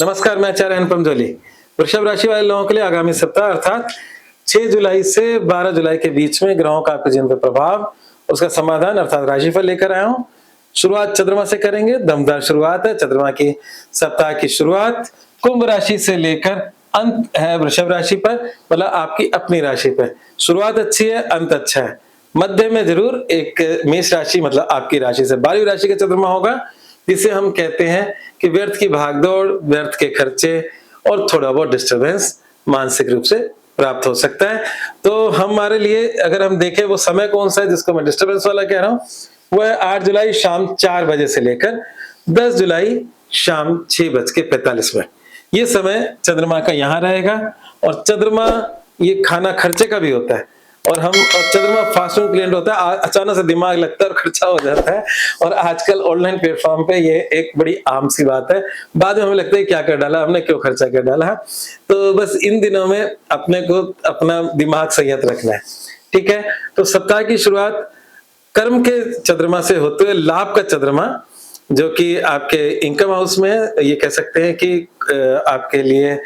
नमस्कार, मैं आचार्य अनुपम जोली। वृषभ राशि वाले लोगों के लिए आगामी सप्ताह अर्थात 6 जुलाई से 12 जुलाई के बीच में ग्रहों का आपके जीवन पर प्रभाव, उसका समाधान अर्थात राशिफल लेकर आया हूं। शुरुआत चंद्रमा से करेंगे। दमदार शुरुआत है। चंद्रमा की सप्ताह की शुरुआत कुंभ राशि से लेकर अंत है वृषभ राशि पर, मतलब आपकी अपनी राशि पर। शुरुआत अच्छी है, अंत अच्छा है। मध्य में जरूर एक मेष राशि मतलब आपकी राशि से 12वीं राशि का चंद्रमा होगा, जिसे हम कहते हैं कि व्यर्थ की भागदौड़, व्यर्थ के खर्चे और थोड़ा बहुत डिस्टरबेंस मानसिक रूप से प्राप्त हो सकता है। तो हमारे लिए अगर हम देखें वो समय कौन सा है जिसको मैं डिस्टरबेंस वाला कह रहा हूं, वह है 8 जुलाई शाम 4 बजे से लेकर 10 जुलाई शाम 6:45। ये समय चंद्रमा का यहाँ रहेगा। और चंद्रमा ये खाना खर्चे का भी होता है। और चंद्रमा फास्टिंग क्लिएंट होता है। अचानक से दिमाग लगता है और खर्चा हो जाता है। और आजकल ऑनलाइन प्लेटफॉर्म पे ये एक बड़ी आम सी बात है। बाद में हमें लगता है क्या कर डाला हमने, क्यों खर्चा कर डाला। तो बस इन दिनों में अपने को अपना दिमाग संयत रखना है। ठीक है। तो सप्ताह की शुरुआत कर्म के चंद्रमा से होते हुए लाभ का चंद्रमा, जो कि आपके इनकम हाउस में है, ये कह सकते हैं कि आपके लिए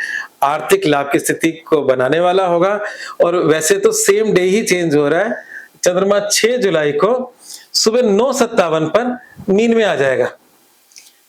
आर्थिक लाभ की स्थिति को बनाने वाला होगा। और वैसे तो सेम डे ही चेंज हो रहा है। चंद्रमा 6 जुलाई को सुबह 9:57 पर मीन में आ जाएगा।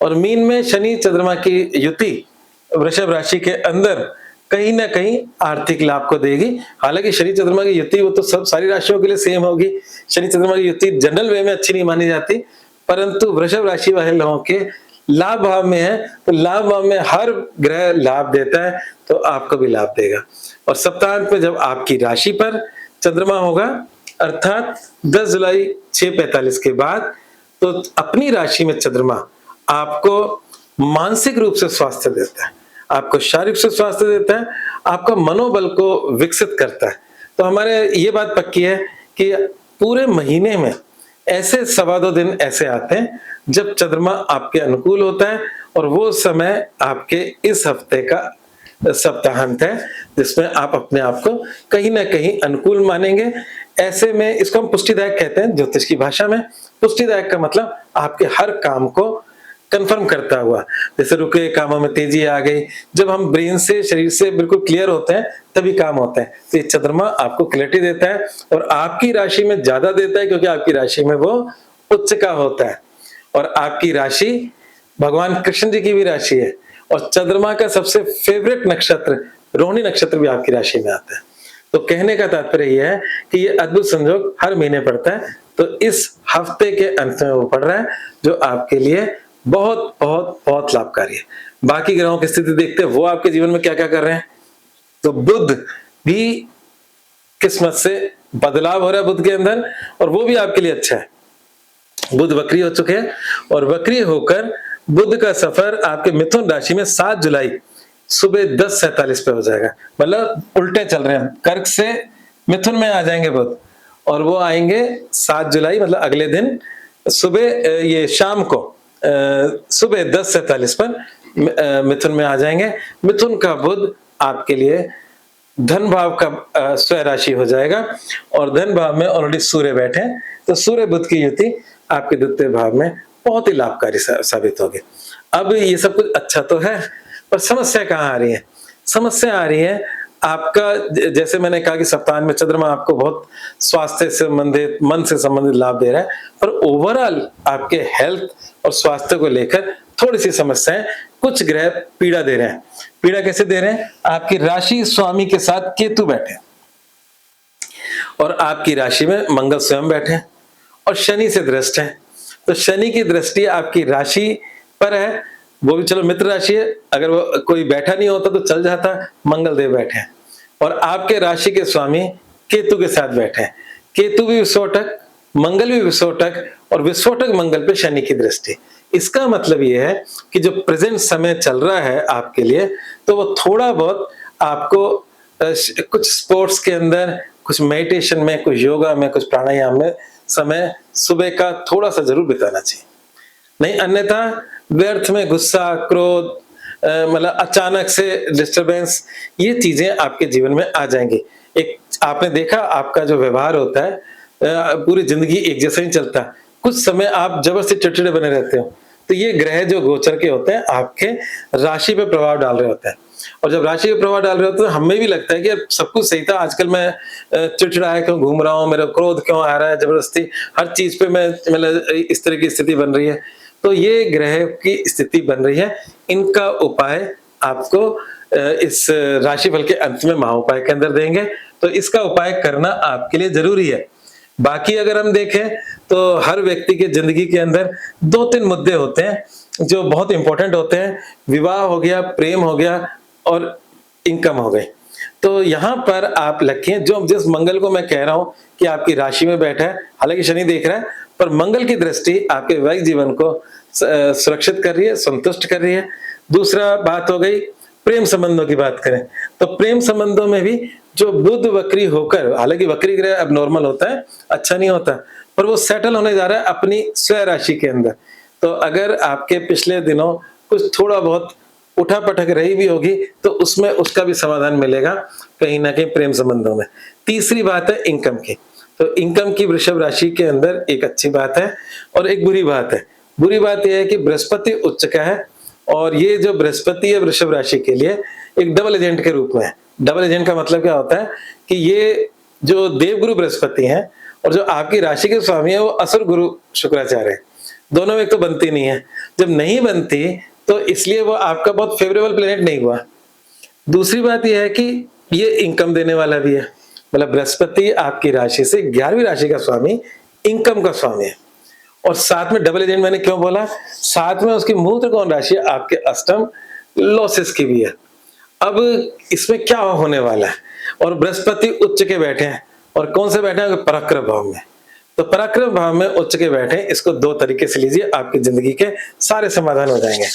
और मीन में शनि चंद्रमा की युति वृषभ राशि के अंदर कहीं ना कहीं आर्थिक लाभ को देगी। हालांकि शनि चंद्रमा की युति वो तो सब सारी राशियों के लिए सेम होगी। शनि चंद्रमा की युति जनरल वे में अच्छी नहीं मानी जाती, परंतु वृषभ राशि वाले लोगों के लाभ भाव में है, तो लाभ भाव में हर ग्रह लाभ देता है, तो आपको भी लाभ देगा। और सप्ताहांत में जब आपकी राशि पर चंद्रमा होगा अर्थात 10 जुलाई 6:45 के बाद, तो अपनी राशि में चंद्रमा आपको मानसिक रूप से स्वास्थ्य देता है, आपको शारीरिक से स्वास्थ्य देता है, आपका मनोबल को विकसित करता है। तो हमारे ये बात पक्की है कि पूरे महीने में ऐसे 2.25 दिन ऐसे आते हैं जब चंद्रमा आपके अनुकूल होता है। और वो समय आपके इस हफ्ते का सप्ताहांत है, जिसमें आप अपने आप को कहीं ना कहीं अनुकूल मानेंगे। ऐसे में इसको हम पुष्टिदायक कहते हैं ज्योतिष की भाषा में। पुष्टिदायक का मतलब आपके हर काम को कंफर्म करता हुआ। जैसे रुके कामों में तेजी आ गई, जब हम ब्रेन से शरीर से बिल्कुल क्लियर होते हैं तभी काम होते हैं। तो ये चंद्रमा आपको क्लैरिटी देता है और आपकी राशि में ज्यादा देता है, क्योंकि आपकी राशि में वो उच्च का होता है। और आपकी राशि भगवान कृष्ण जी की भी राशि है। और चंद्रमा का सबसे फेवरेट नक्षत्र रोहिणी नक्षत्र भी आपकी राशि में आता है। तो कहने का तात्पर्य यह है कि ये अद्भुत संयोग हर महीने पड़ता है। तो इस हफ्ते के अंत में वो पड़ रहा है, जो आपके लिए बहुत बहुत बहुत लाभकारी है। बाकी ग्रहों की स्थिति देखते हैं वो आपके जीवन में क्या क्या कर रहे हैं। तो बुध भी किस्मत से बदलाव हो रहा है बुध के अंदर, और वो भी आपके लिए अच्छा है। बुध वक्री हो चुके हैं और वक्री होकर बुध का सफर आपके मिथुन राशि में 7 जुलाई सुबह 10:47 पे हो जाएगा। मतलब उल्टे चल रहे हैं, कर्क से मिथुन में आ जाएंगे बुध, और वो आएंगे 7 जुलाई मतलब अगले दिन सुबह ये शाम को सुबह 10:47 पर मिथुन में आ जाएंगे। मिथुन का बुध आपके लिए धन भाव का स्वय राशि हो जाएगा। और धन भाव में ऑलरेडी सूर्य बैठे हैं, तो सूर्य बुध की युति आपके द्वितीय भाव में बहुत ही लाभकारी साबित होगी। अब ये सब कुछ अच्छा तो है, पर समस्या कहाँ आ रही है? समस्या आ रही है आपका, जैसे मैंने कहा कि सप्ताह में चंद्रमा आपको बहुत स्वास्थ्य से संबंधित, मन से संबंधित लाभ दे रहा है, पर ओवरऑल आपके हेल्थ और स्वास्थ्य को लेकर थोड़ी सी समस्याएं, कुछ ग्रह पीड़ा दे रहे हैं। पीड़ा कैसे दे रहे हैं? आपकी राशि स्वामी के साथ केतु बैठे और आपकी राशि में मंगल स्वयं बैठे और शनि से दृष्ट है। तो शनि की दृष्टि आपकी राशि पर है, वो भी चलो मित्र राशि है, अगर वो कोई बैठा नहीं होता तो चल जाता, मंगल देव बैठे हैं। और आपके राशि के स्वामी केतु के साथ बैठे हैं। केतु भी विस्फोटक, मंगल भी विस्फोटक, और विस्फोटक मंगल पे शनि की दृष्टि। इसका मतलब यह है कि जो प्रेजेंट समय चल रहा है आपके लिए, तो वो थोड़ा बहुत आपको कुछ स्पोर्ट्स के अंदर, कुछ मेडिटेशन में, कुछ योगा में, कुछ प्राणायाम में समय सुबह का थोड़ा सा जरूर बिताना चाहिए। नहीं अन्यथा व्यर्थ में गुस्सा, क्रोध, मतलब अचानक से डिस्टरबेंस, ये चीजें आपके जीवन में आ जाएंगी। एक आपने देखा आपका जो व्यवहार होता है पूरी जिंदगी एक जैसा ही चलता है। कुछ समय आप जबरदस्ती चिड़चिड़े बने रहते हो, तो ये ग्रह जो गोचर के होते हैं आपके राशि पे प्रभाव डाल रहे होते हैं। और जब राशि पे प्रभाव डाल रहे होते हैं तो हमें भी लगता है कि यार सब कुछ सही था, आजकल मैं चिड़चिड़ाया क्यों घूम रहा हूँ, मेरा क्रोध क्यों आ रहा है, जबरदस्ती हर चीज पे मैं मतलब इस तरह की स्थिति बन रही है। तो ये ग्रह की स्थिति बन रही है, इनका उपाय आपको इस राशिफल के अंत में महाउपाय के अंदर देंगे, तो इसका उपाय करना आपके लिए जरूरी है। बाकी अगर हम देखें तो हर व्यक्ति के जिंदगी के अंदर 2-3 मुद्दे होते हैं जो बहुत इंपॉर्टेंट होते हैं। विवाह हो गया, प्रेम हो गया और इनकम हो गई। तो यहाँ पर आप लखिए, जो जिस मंगल को मैं कह रहा हूँ कि आपकी राशि में बैठा है, हालांकि शनि देख रहा है, पर मंगल की दृष्टि आपके वैवाहिक जीवन को सुरक्षित कर रही है, संतुष्ट कर रही है। दूसरा बात हो गई प्रेम संबंधों की बात करें तो प्रेम संबंधों में भी जो बुध वक्री होकर, हालांकि वक्री ग्रह अब नॉर्मल होता है, अच्छा नहीं होता, पर वो सेटल होने जा रहा है अपनी स्वय राशि के अंदर। तो अगर आपके पिछले दिनों कुछ थोड़ा बहुत उठा पटक रही भी होगी तो उसमें उसका भी समाधान मिलेगा कहीं ना कहीं प्रेम संबंधों में। तीसरी बात है इनकम की। तो इनकम की वृषभ राशि के अंदर एक अच्छी बात है और एक बुरी बात है। बुरी बात यह है कि बृहस्पति उच्च का है और ये जो बृहस्पति है वृषभ राशि के लिए एक डबल एजेंट के रूप में है। डबल एजेंट का मतलब क्या होता है कि ये जो देवगुरु बृहस्पति हैं और जो आपकी राशि के स्वामी है वो असुर गुरु शुक्राचार्य है। दोनों में एक तो बनती नहीं है, जब नहीं बनती तो इसलिए वो आपका बहुत फेवरेबल प्लेनेट नहीं हुआ। दूसरी बात यह है कि ये इनकम देने वाला भी है, मतलब बृहस्पति आपकी राशि से 11वीं राशि का स्वामी, इनकम का स्वामी है। और साथ में डबल एजेंट मैंने क्यों बोला, साथ में उसकी मूल त्रिकोण राशि आपके अष्टम लॉसेस की भी है। अब इसमें क्या होने वाला है, और बृहस्पति उच्च के बैठे हैं और कौन से बैठे हैं, पराक्रम भाव में। तो पराक्रम भाव में उच्च के बैठे, इसको 2 तरीके से लीजिए, आपकी जिंदगी के सारे समाधान हो जाएंगे।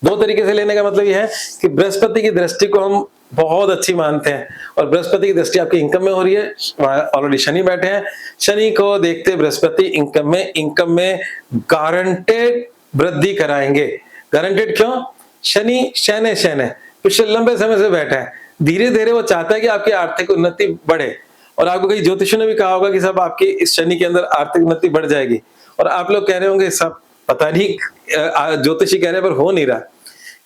2 तरीके से लेने का मतलब यह है कि बृहस्पति की दृष्टि को हम बहुत अच्छी मानते हैं और बृहस्पति की दृष्टि आपकी इनकम में हो रही है, ऑलरेडी शनि बैठे हैं, शनि को देखते बृहस्पति इनकम में गारंटेड वृद्धि कराएंगे। गारंटेड क्यों, शनि शयन पिछले लंबे समय से बैठा है, धीरे धीरे वो चाहता है कि आपकी आर्थिक उन्नति बढ़े। और आपको कई ज्योतिषियों ने भी कहा होगा कि सब आपकी इस शनि के अंदर आर्थिक उन्नति बढ़ जाएगी, और आप लोग कह रहे होंगे सब पता नहीं, ज्योतिषी कह रहे पर हो नहीं रहा,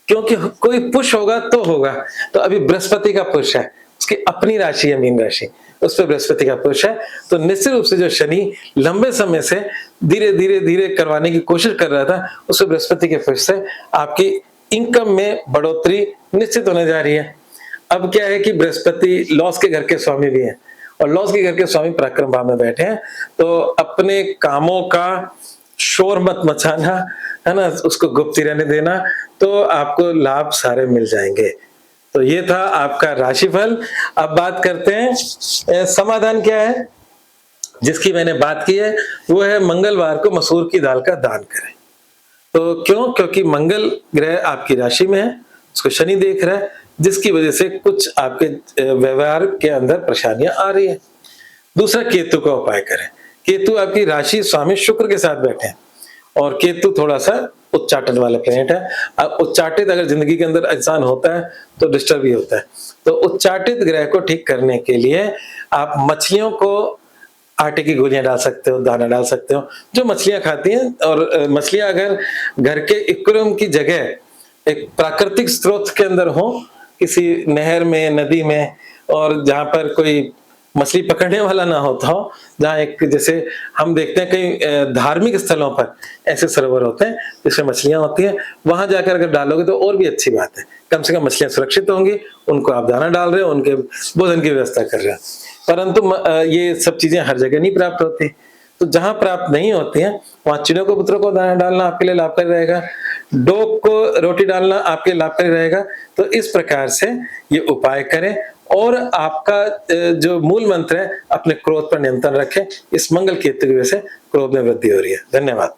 क्योंकि कोई पुश होगा तो होगा। तो अभी बृहस्पति का पुश है, उसकी अपनी राशि है मीन राशि, उस पर बृहस्पति का पुश है। तो निश्चित रूप से जो शनि लंबे समय से धीरे धीरे करवाने की कोशिश कर रहा था, उस बृहस्पति के पुश से आपकी इनकम में बढ़ोतरी निश्चित होने जा रही है। अब क्या है कि बृहस्पति लॉस के घर के स्वामी भी हैं और लॉस के घर के स्वामी पराक्रम भाव में बैठे हैं, तो अपने कामों का शोर मत मचाना, है ना, उसको गुप्त रहने देना, तो आपको लाभ सारे मिल जाएंगे। तो ये था आपका राशिफल। अब बात करते हैं समाधान क्या है, जिसकी मैंने बात की है वो है मंगलवार को मसूर की दाल का दान करें। तो क्यों, क्योंकि मंगल ग्रह आपकी राशि में है, उसको शनि देख रहा है, जिसकी वजह से कुछ आपके व्यवहार के अंदर परेशानियां आ रही है। दूसरा, केतु का उपाय करें। केतु आपकी राशि स्वामी शुक्र के साथ बैठे हैं और केतु थोड़ा सा उच्चाटन वाला प्लेनेट है। उच्चाटित अगर जिंदगी के अंदर इंसान होता है तो डिस्टर्ब भी होता है। तो उच्चाटित ग्रह को ठीक करने के लिए आप मछलियों को आटे की गोलियां डाल सकते हो, दाना डाल सकते हो, जो मछलियां खाती हैं। और मछलियां अगर घर के एक्वेरियम की जगह एक प्राकृतिक स्रोत के अंदर हो, किसी नहर में, नदी में, और जहां पर कोई मछली पकड़ने वाला ना होता हो, जहाँ एक जैसे हम देखते हैं कई धार्मिक स्थलों पर ऐसे सरोवर होते हैं जिसमें मछलियां होती हैं, वहां जाकर अगर डालोगे तो और भी अच्छी बात है। कम से कम मछलियां सुरक्षित होंगी, उनको आप दाना डाल रहे हो, उनके भोजन की व्यवस्था कर रहे हो। परंतु ये सब चीजें हर जगह नहीं प्राप्त होती, तो जहां प्राप्त नहीं होती हैं वहां चिड़ियों को, पुत्रों को दाना डालना आपके लिए लाभकारी रहेगा, डोग को रोटी डालना आपके लिए लाभकारी रहेगा। तो इस प्रकार से ये उपाय करें और आपका जो मूल मंत्र है, अपने क्रोध पर नियंत्रण रखें। इस मंगल केतु की वजह से क्रोध में वृद्धि हो रही है। धन्यवाद।